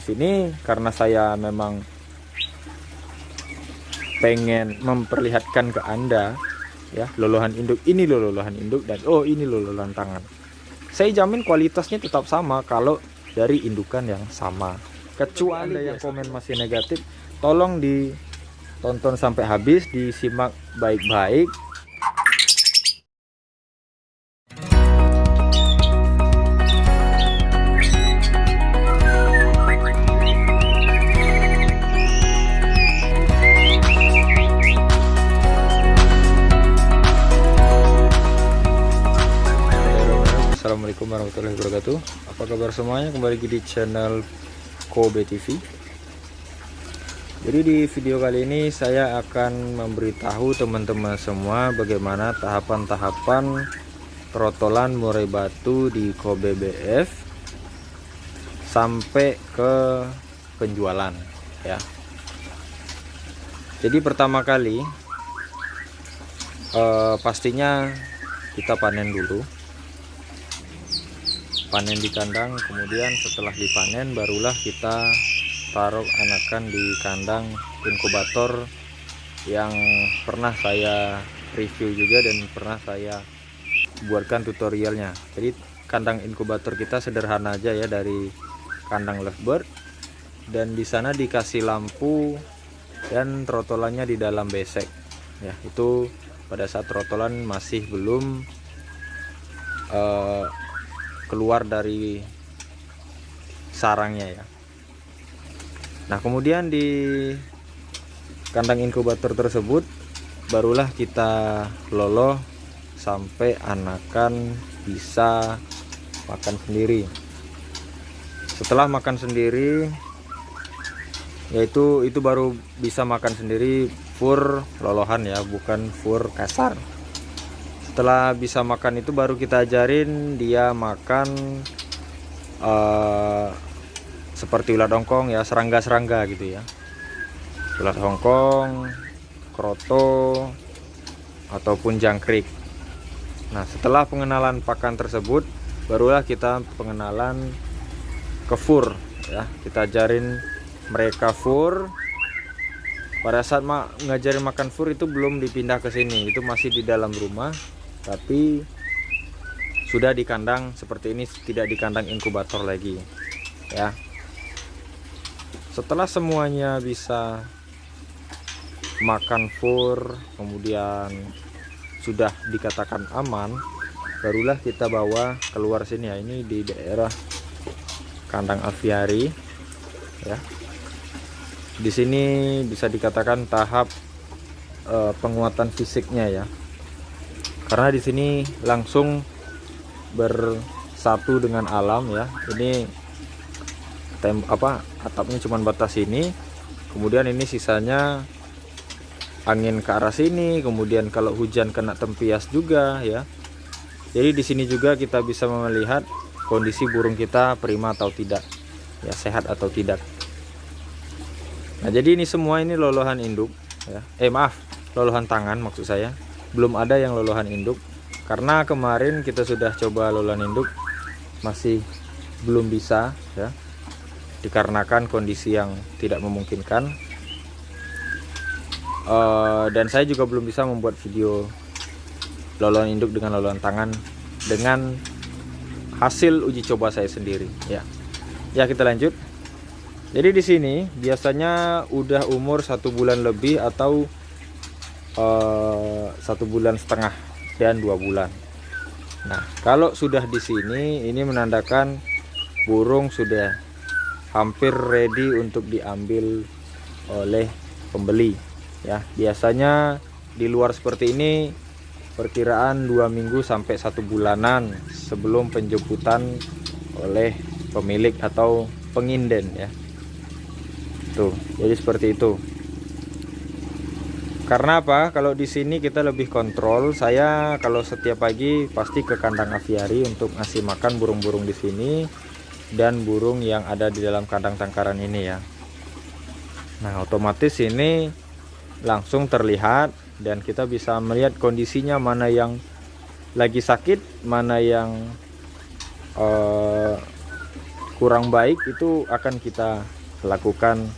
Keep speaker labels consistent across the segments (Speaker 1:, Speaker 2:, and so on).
Speaker 1: Di sini karena saya memang pengen memperlihatkan ke Anda ya, lolohan induk ini loh, lolohan induk, dan oh ini loh lolohan tangan. Saya jamin kualitasnya tetap sama kalau dari indukan yang sama. Kecuali Anda yang komen masih negatif, tolong ditonton sampai habis, disimak baik-baik. Assalamualaikum warahmatullahi wabarakatuh. Apa kabar semuanya? Kembali lagi di channel Kobe TV. Jadi di video kali ini saya akan memberitahu teman-teman semua bagaimana tahapan-tahapan trotolan murai batu di Kobe BF sampai ke penjualan ya. Jadi pertama kali pastinya kita panen dulu. Panen di kandang, kemudian setelah dipanen barulah kita taruh anakan di kandang inkubator yang pernah saya review juga dan pernah saya buatkan tutorialnya. Jadi kandang inkubator kita sederhana aja ya, dari kandang lovebird, dan di sana dikasih lampu dan trotolannya di dalam besek ya. Itu pada saat trotolan masih belum keluar dari sarangnya ya. Nah kemudian di kandang inkubator tersebut barulah kita loloh sampai anakan bisa makan sendiri. Setelah makan sendiri, yaitu itu baru bisa makan sendiri fur lolohan ya, bukan fur kasar. Setelah bisa makan itu baru kita ajarin dia makan seperti ulat hongkong ya, serangga-serangga gitu ya, ulat hongkong, kroto, ataupun jangkrik. Nah setelah pengenalan pakan tersebut barulah kita pengenalan ke fur ya. Kita ajarin mereka fur. Pada saat ngajarin makan fur itu belum dipindah ke sini, itu masih di dalam rumah, tapi sudah di kandang seperti ini, tidak di kandang inkubator lagi ya. Setelah semuanya bisa makan fur, kemudian sudah dikatakan aman, barulah kita bawa keluar sini ya. Ini di daerah kandang aviari ya. Di sini bisa dikatakan tahap penguatan fisiknya ya, karena di sini langsung bersatu dengan alam ya. Ini atapnya cuma batas ini, kemudian ini sisanya angin ke arah sini, kemudian kalau hujan kena tempias juga ya. Jadi di sini juga kita bisa melihat kondisi burung kita prima atau tidak ya, sehat atau tidak. Nah jadi ini semua ini lolohan induk ya. Lolohan tangan maksud saya. Belum ada yang lolohan induk, karena kemarin kita sudah coba lolohan induk, masih belum bisa ya, dikarenakan kondisi yang tidak memungkinkan. Dan saya juga belum bisa membuat video lolohan induk dengan lolohan tangan dengan hasil uji coba saya sendiri ya. Ya kita lanjut. Jadi di sini biasanya udah umur 1 bulan lebih atau 1 bulan setengah dan 2 bulan. Nah kalau sudah di sini, ini menandakan burung sudah hampir ready untuk diambil oleh pembeli ya. Biasanya di luar seperti ini perkiraan 2 minggu sampai 1 bulanan sebelum penjemputan oleh pemilik atau penginden ya. Tuh, jadi seperti itu. Karena apa? Kalau di sini kita lebih kontrol. Saya kalau setiap pagi pasti ke kandang aviari untuk ngasih makan burung-burung di sini dan burung yang ada di dalam kandang tangkaran ini ya. Nah, otomatis ini langsung terlihat dan kita bisa melihat kondisinya, mana yang lagi sakit, mana yang kurang baik itu akan kita lakukan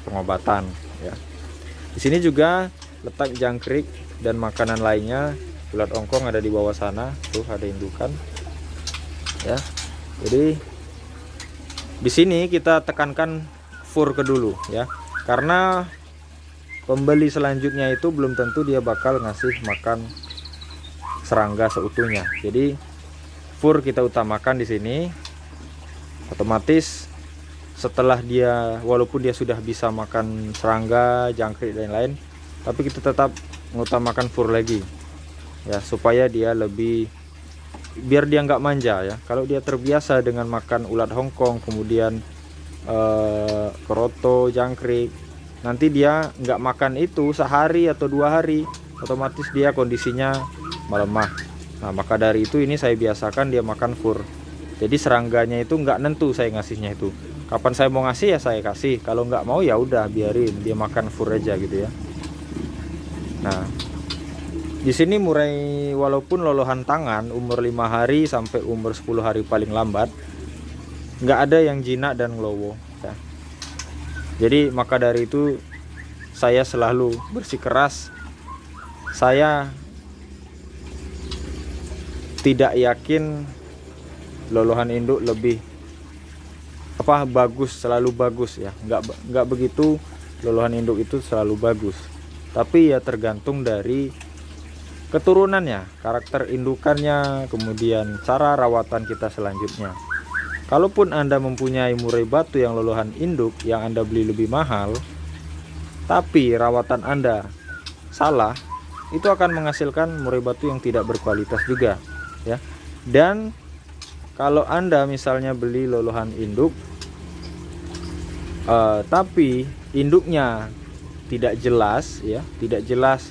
Speaker 1: pengobatan ya. Di sini juga letak jangkrik dan makanan lainnya. Ulat ongkong ada di bawah sana, tuh ada indukan ya. Jadi di sini kita tekankan fur ke dulu ya, karena pembeli selanjutnya itu belum tentu dia bakal ngasih makan serangga seutuhnya. Jadi fur kita utamakan di sini. Otomatis setelah dia, walaupun dia sudah bisa makan serangga, jangkrik dan lain-lain, tapi kita tetap mengutamakan fur lagi ya, supaya dia lebih, biar dia nggak manja ya. Kalau dia terbiasa dengan makan ulat hongkong, kemudian keroto, jangkrik, nanti dia nggak makan itu sehari atau 2 hari, otomatis dia kondisinya melemah. Nah, maka dari itu ini saya biasakan dia makan fur. Jadi serangganya itu nggak nentu saya ngasihnya itu. Kapan saya mau ngasih ya saya kasih. Kalau nggak mau ya udah biarin dia makan fur aja gitu ya. Nah, di sini mulai, walaupun lolohan tangan umur 5 hari sampai umur 10 hari paling lambat, nggak ada yang jinak dan ngelowo ya. Jadi maka dari itu saya selalu bersikeras. Saya tidak yakin lolohan induk lebih bagus, selalu bagus ya. Nggak begitu lolohan induk itu selalu bagus, tapi ya tergantung dari keturunannya, karakter indukannya, kemudian cara rawatan kita selanjutnya. Kalaupun Anda mempunyai murai batu yang lolohan induk yang Anda beli lebih mahal, tapi rawatan Anda salah, itu akan menghasilkan murai batu yang tidak berkualitas juga ya. Dan kalau Anda misalnya beli lolohan induk tapi induknya tidak jelas ya, tidak jelas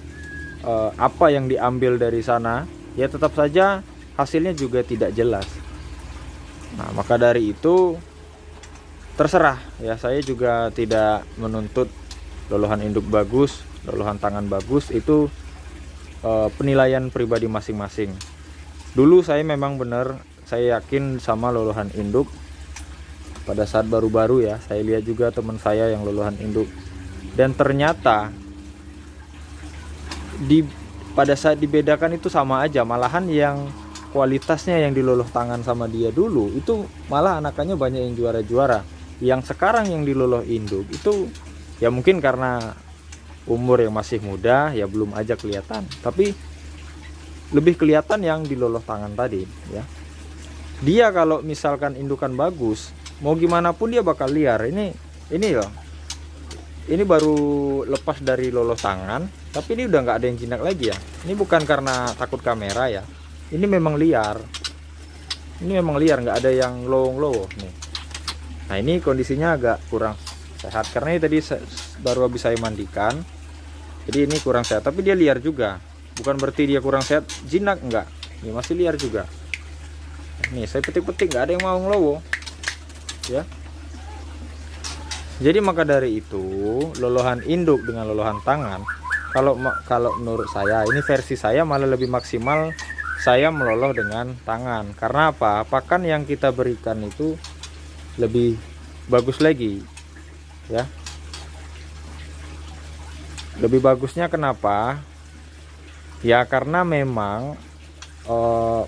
Speaker 1: apa yang diambil dari sana, ya tetap saja hasilnya juga tidak jelas. Nah, maka dari itu terserah ya, saya juga tidak menuntut lolohan induk bagus, lolohan tangan bagus, itu penilaian pribadi masing-masing. Dulu saya memang benar, saya yakin sama lolohan induk pada saat baru-baru ya. Saya lihat juga teman saya yang lolohan induk, dan ternyata pada saat dibedakan itu sama aja. Malahan yang kualitasnya yang diloloh tangan sama dia dulu itu malah anakannya banyak yang juara-juara. Yang sekarang yang diloloh induk itu ya mungkin karena umur yang masih muda ya belum aja kelihatan, tapi lebih kelihatan yang diloloh tangan tadi ya. Dia kalau misalkan indukan bagus, mau gimana pun dia bakal liar. Ini loh, ini baru lepas dari loloh tangan, tapi ini udah nggak ada yang jinak lagi ya. Ini bukan karena takut kamera ya, ini memang liar. Ini memang liar, nggak ada yang lowong-lowong nih. Nah, ini kondisinya agak kurang sehat karena ini tadi baru habis saya mandikan, jadi ini kurang sehat. Tapi dia liar juga, bukan berarti dia kurang sehat, jinak enggak, ini masih liar juga. Nih saya petik-petik nggak ada yang mau ngelowo ya. Jadi maka dari itu lolohan induk dengan lolohan tangan, kalau menurut saya, ini versi saya malah lebih maksimal saya meloloh dengan tangan. Karena apa? Pakan yang kita berikan itu lebih bagus lagi ya. Lebih bagusnya kenapa? Ya karena memang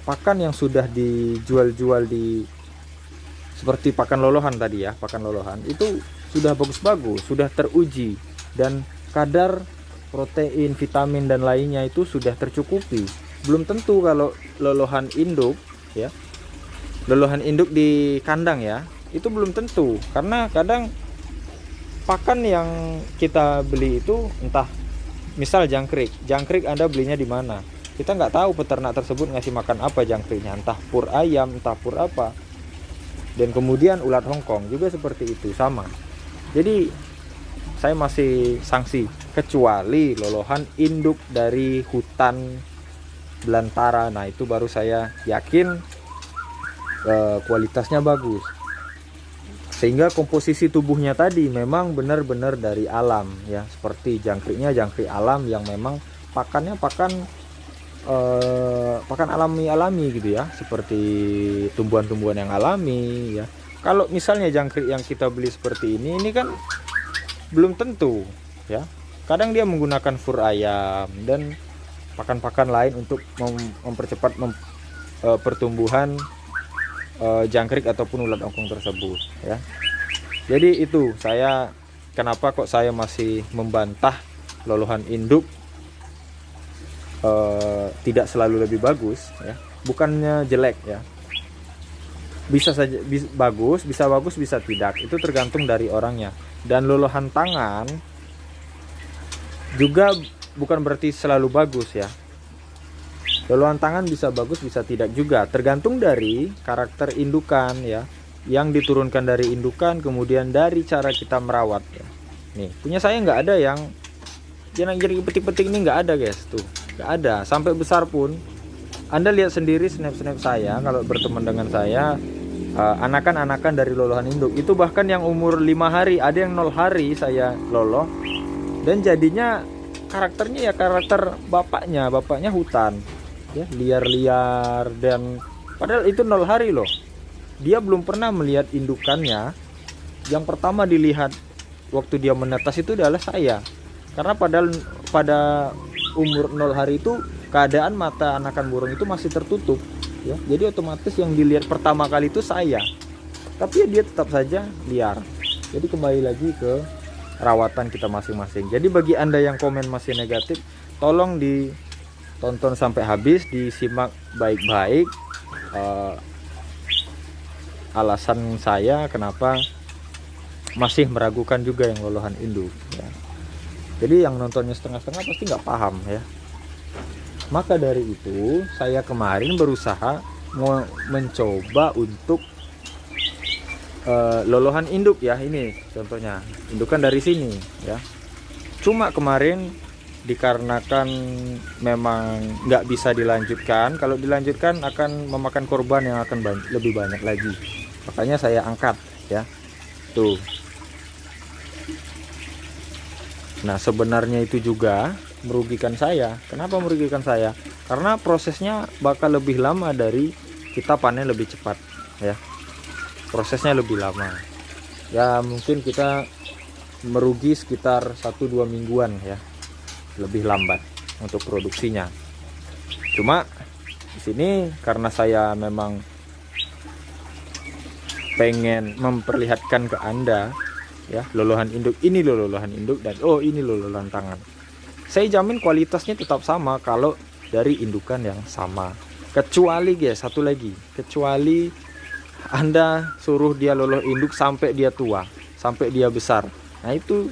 Speaker 1: pakan yang sudah dijual-jual di seperti pakan lolohan tadi ya, pakan lolohan itu sudah bagus-bagus, sudah teruji, dan kadar protein, vitamin dan lainnya itu sudah tercukupi. Belum tentu kalau lolohan induk ya, lolohan induk di kandang ya, itu belum tentu, karena kadang pakan yang kita beli itu entah, misal jangkrik Anda belinya di mana, kita nggak tahu peternak tersebut ngasih makan apa jangkriknya, entah pur ayam, entah pur apa. Dan kemudian ulat hongkong juga seperti itu, sama. Jadi saya masih sanksi, kecuali lolohan induk dari hutan belantara. Nah itu baru saya yakin kualitasnya bagus, sehingga komposisi tubuhnya tadi memang benar-benar dari alam ya, seperti jangkriknya jangkrik alam yang memang pakannya pakan alami gitu ya, seperti tumbuhan-tumbuhan yang alami ya. Kalau misalnya jangkrik yang kita beli seperti ini kan belum tentu ya. Kadang dia menggunakan fur ayam dan pakan-pakan lain untuk mempercepat pertumbuhan jangkrik ataupun ulat ongkong tersebut ya. Jadi itu kenapa kok saya masih membantah lolohan induk tidak selalu lebih bagus ya. Bukannya jelek ya, bisa saja bagus, bisa tidak, itu tergantung dari orangnya. Dan lolohan tangan juga bukan berarti selalu bagus ya. Lolohan tangan bisa bagus, bisa tidak juga, tergantung dari karakter indukan ya, yang diturunkan dari indukan, kemudian dari cara kita merawat ya. Nih punya saya nggak ada yang jadi petik-petik, ini nggak ada guys, tuh nggak ada. Sampai besar pun Anda lihat sendiri snap-snap saya kalau berteman dengan saya, anakan-anakan dari lolohan induk itu bahkan yang umur 5 hari, ada yang 0 hari saya loloh, dan jadinya karakternya ya karakter bapaknya hutan ya, liar-liar. Dan padahal itu 0 hari loh, dia belum pernah melihat indukannya. Yang pertama dilihat waktu dia menetas itu adalah saya, karena pada umur 0 hari itu keadaan mata anakan burung itu masih tertutup ya, jadi otomatis yang dilihat pertama kali itu saya, tapi ya dia tetap saja liar. Jadi kembali lagi ke rawatan kita masing-masing. Jadi bagi Anda yang komen masih negatif, tolong ditonton sampai habis, disimak baik-baik alasan saya kenapa masih meragukan juga yang lolohan induk ya. Jadi yang nontonnya setengah-setengah pasti nggak paham ya. Maka dari itu saya kemarin berusaha mencoba untuk lolohan induk ya. Ini contohnya indukan dari sini ya. Cuma kemarin dikarenakan memang nggak bisa dilanjutkan. Kalau dilanjutkan akan memakan korban yang akan lebih banyak lagi. Makanya saya angkat ya. Tuh. Nah sebenarnya itu juga merugikan saya. Kenapa merugikan saya? Karena prosesnya bakal lebih lama dari kita panen lebih cepat ya. Prosesnya lebih lama ya, mungkin kita merugi sekitar 1-2 mingguan ya, lebih lambat untuk produksinya. Cuma di sini karena saya memang pengen memperlihatkan ke Anda ya, lolohan induk ini loh, lolohan induk, dan oh ini loh lolohan tangan. Saya jamin kualitasnya tetap sama kalau dari indukan yang sama. Kecuali guys, satu lagi, kecuali Anda suruh dia loloh induk sampai dia tua, sampai dia besar. Nah itu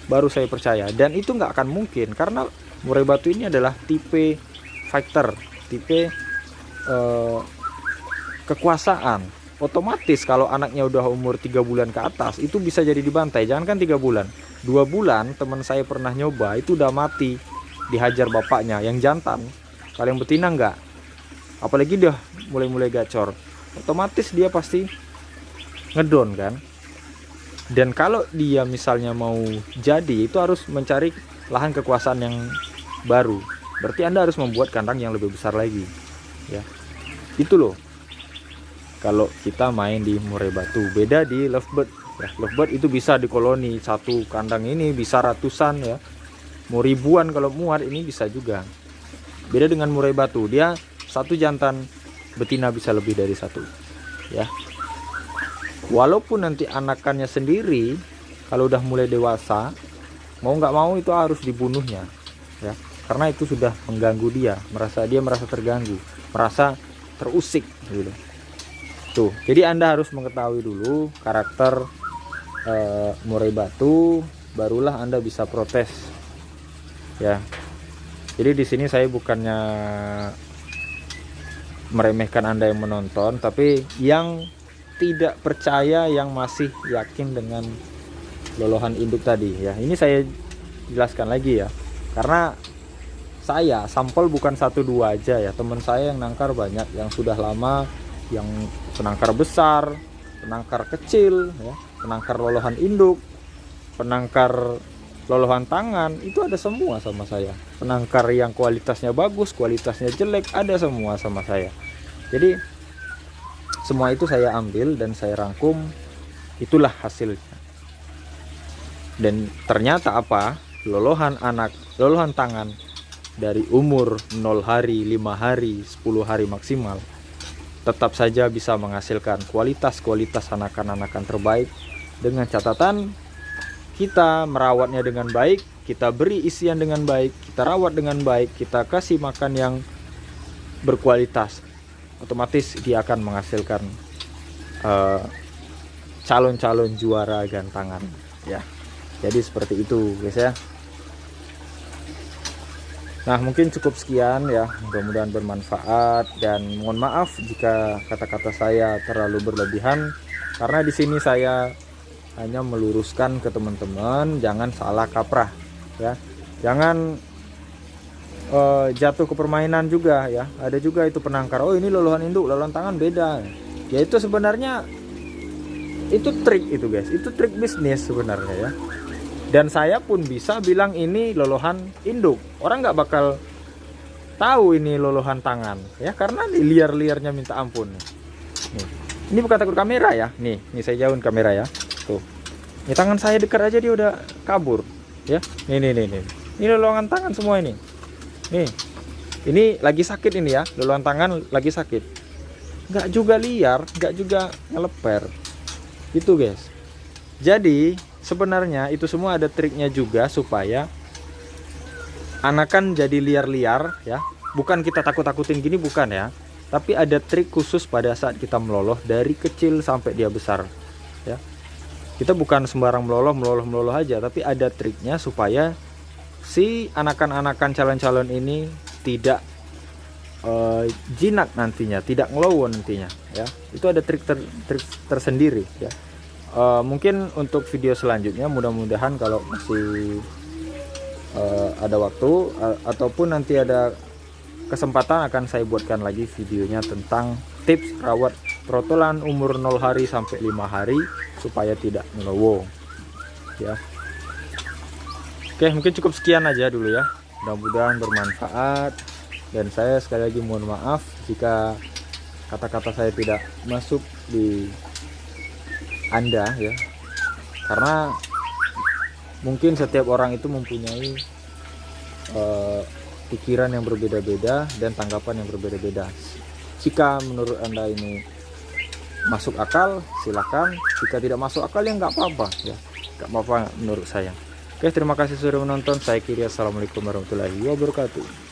Speaker 1: baru saya percaya, dan itu nggak akan mungkin karena murai batu ini adalah tipe fighter, tipe kekuasaan. Otomatis kalau anaknya udah umur 3 bulan ke atas itu bisa jadi dibantai. Jangankan 3 bulan, 2 bulan teman saya pernah nyoba itu udah mati dihajar bapaknya yang jantan. Kalau yang betina enggak, apalagi dia mulai gacor, otomatis dia pasti ngedon kan. Dan kalau dia misalnya mau jadi, itu harus mencari lahan kekuasaan yang baru. Berarti Anda harus membuat kandang yang lebih besar lagi ya. Itu loh kalau kita main di murai batu. Beda di lovebird ya. Lovebird itu bisa di koloni, satu kandang ini bisa ratusan ya, mau ribuan kalau muat ini bisa juga. Beda dengan murai batu, dia satu jantan betina bisa lebih dari satu ya. Walaupun nanti anakannya sendiri kalau udah mulai dewasa, mau nggak mau itu harus dibunuhnya ya, karena itu sudah mengganggu dia merasa terganggu, merasa terusik gitu. Tuh, jadi Anda harus mengetahui dulu karakter murai batu, barulah Anda bisa protes ya. Jadi di sini saya bukannya meremehkan Anda yang menonton, tapi yang tidak percaya, yang masih yakin dengan lolohan induk tadi ya. Ini saya jelaskan lagi ya, karena saya sampel bukan 1-2 aja ya, teman saya yang nangkar banyak, yang sudah lama, yang penangkar besar, penangkar kecil ya, penangkar lolohan induk, penangkar lolohan tangan, itu ada semua sama saya. Penangkar yang kualitasnya bagus, kualitasnya jelek, ada semua sama saya. Jadi Semua itu saya ambil dan saya rangkum, itulah hasilnya. Dan ternyata apa? Lolohan tangan dari umur 0 hari, 5 hari, 10 hari maksimal tetap saja bisa menghasilkan kualitas-kualitas anakan-anakan terbaik, dengan catatan kita merawatnya dengan baik, kita beri isian dengan baik, kita rawat dengan baik, kita kasih makan yang berkualitas. Otomatis dia akan menghasilkan calon-calon juara gantangan ya. Jadi seperti itu guys ya. Nah, mungkin cukup sekian ya, mudah-mudahan bermanfaat, dan mohon maaf jika kata-kata saya terlalu berlebihan, karena di sini saya hanya meluruskan ke teman-teman, jangan salah kaprah ya. Jangan jatuh ke permainan juga ya. Ada juga itu penangkar, oh ini lolohan induk, lolohan tangan beda. Ya itu sebenarnya itu trik itu guys, itu trik bisnis sebenarnya ya. Dan saya pun bisa bilang ini lolohan induk, orang nggak bakal tahu ini lolohan tangan ya, karena liar-liarnya minta ampun. Nih, ini bukan takut kamera ya, nih saya jauhin kamera ya, tuh. Ini tangan saya dekat aja dia udah kabur ya. Nih ini lolohan tangan semua ini. Nih, ini lagi sakit ini ya, lolohan tangan lagi sakit. Nggak juga liar, nggak juga ngeleper, itu guys. Jadi sebenarnya itu semua ada triknya juga supaya anakan jadi liar-liar ya. Bukan kita takut-takutin gini, bukan ya. Tapi ada trik khusus pada saat kita meloloh dari kecil sampai dia besar ya. Kita bukan sembarang meloloh aja, tapi ada triknya supaya si anakan-anakan calon-calon ini tidak jinak nantinya, tidak ngelowo nantinya ya. Itu ada trik tersendiri ya. Mungkin untuk video selanjutnya, mudah-mudahan kalau masih ada waktu ataupun nanti ada kesempatan, akan saya buatkan lagi videonya tentang tips rawat trotolan umur 0 hari sampai 5 hari supaya tidak ngelowo ya. Oke, mungkin cukup sekian aja dulu ya, mudah-mudahan bermanfaat, dan saya sekali lagi mohon maaf jika kata-kata saya tidak masuk di Anda ya, karena mungkin setiap orang itu mempunyai pikiran yang berbeda-beda dan tanggapan yang berbeda-beda. Jika menurut Anda ini masuk akal, silakan. Jika tidak masuk akal ya nggak apa-apa ya, nggak apa-apa menurut saya. Oke, terima kasih sudah menonton. Saya Kiri, assalamualaikum warahmatullahi wabarakatuh.